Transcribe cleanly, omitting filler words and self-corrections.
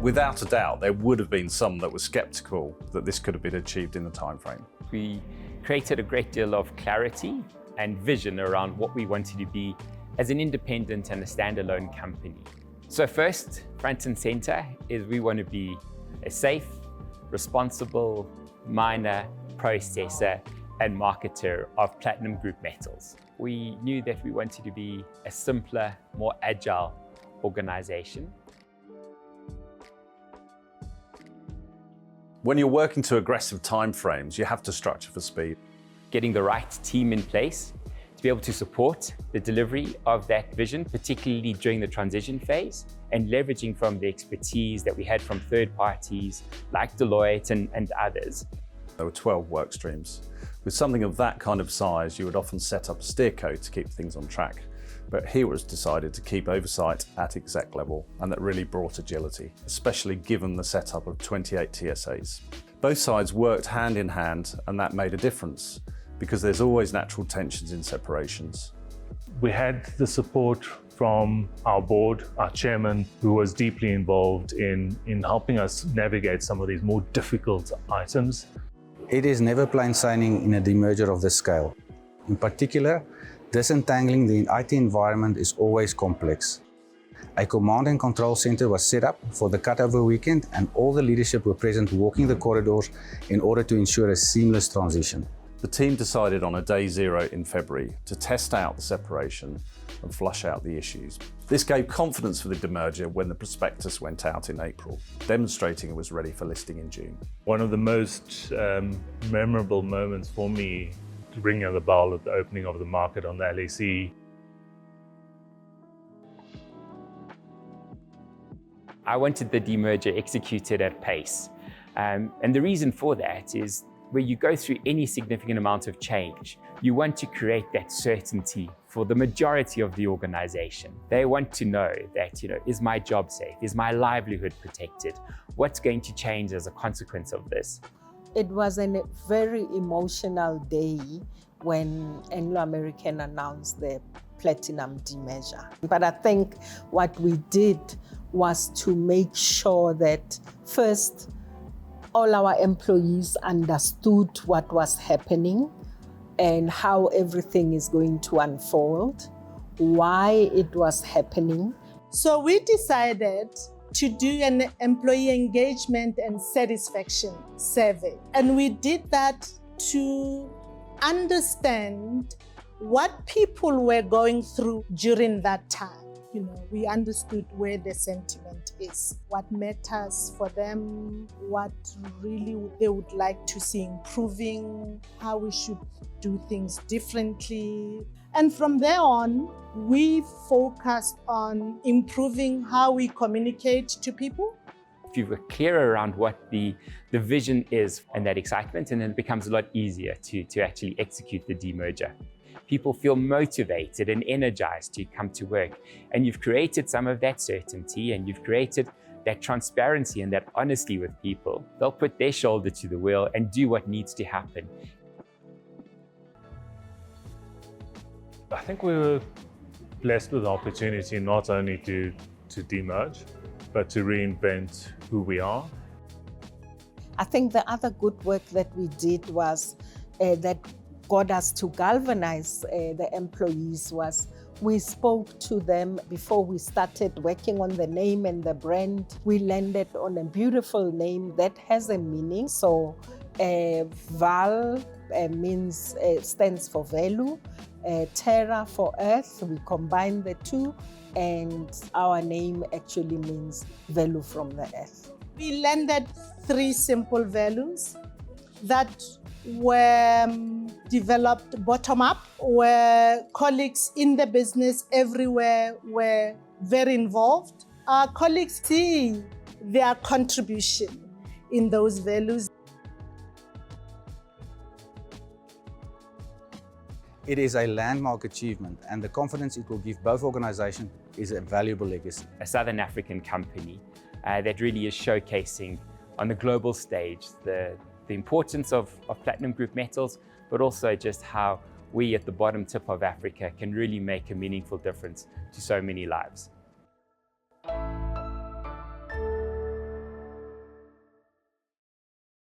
Without a doubt, there would have been some that were sceptical that this could have been achieved in the time frame. We created a great deal of clarity and vision around what we wanted to be as an independent and a standalone company. So first, front and center, is we want to be a safe, responsible miner, processor, and marketer of platinum group metals. We knew that we wanted to be a simpler, more agile organization. When you're working to aggressive timeframes, you have to structure for speed. Getting the right team in place to be able to support the delivery of that vision, particularly during the transition phase, and leveraging from the expertise that we had from third parties like Deloitte and others. There were 12 work streams. With something of that kind of size, you would often set up a steer code to keep things on track. But here it was decided to keep oversight at exec level, and that really brought agility, especially given the setup of 28 TSAs. Both sides worked hand in hand, and that made a difference, because there's always natural tensions in separations. We had the support from our board, our chairman, who was deeply involved in helping us navigate some of these more difficult items. It is never plain sailing in a demerger of this scale. In particular, disentangling the IT environment is always complex. A command and control center was set up for the cutover weekend, and all the leadership were present walking the corridors in order to ensure a seamless transition. The team decided on a day zero in February to test out the separation and flush out the issues. This gave confidence for the demerger when the prospectus went out in April, demonstrating it was ready for listing in June. One of the most memorable moments for me, ringing the bell at the opening of the market on the LSE. I wanted the demerger executed at pace. And the reason for that is where you go through any significant amount of change, you want to create that certainty for the majority of the organization. They want to know that, is my job safe? Is my livelihood protected? What's going to change as a consequence of this? It was a very emotional day when Anglo American announced the platinum demerger. But I think what we did was to make sure that first, all our employees understood what was happening and how everything is going to unfold, why it was happening. So we decided to do an employee engagement and satisfaction survey. And we did that to understand what people were going through during that time. We understood where the sentiment is, what matters for them, what really they would like to see improving, how we should do things differently. And from there on, we focused on improving how we communicate to people. If you were clear around what the vision is and that excitement, and then it becomes a lot easier to actually execute the demerger. People feel motivated and energized to come to work. And you've created some of that certainty, and you've created that transparency and that honesty with people. They'll put their shoulder to the wheel and do what needs to happen. I think we were blessed with the opportunity not only to demerge, but to reinvent who we are. I think the other good work that we did was that got us to galvanize the employees was we spoke to them before we started working on the name and the brand. We landed on a beautiful name that has a meaning. So Val stands for value, Terra for earth. We combine the two, and our name actually means value from the earth. We landed 3 simple values that were developed bottom-up, where colleagues in the business everywhere were very involved. Our colleagues see their contribution in those values. It is a landmark achievement, and the confidence it will give both organizations is a valuable legacy. A Southern African company that really is showcasing on the global stage the importance of platinum group metals, but also just how we at the bottom tip of Africa can really make a meaningful difference to so many lives.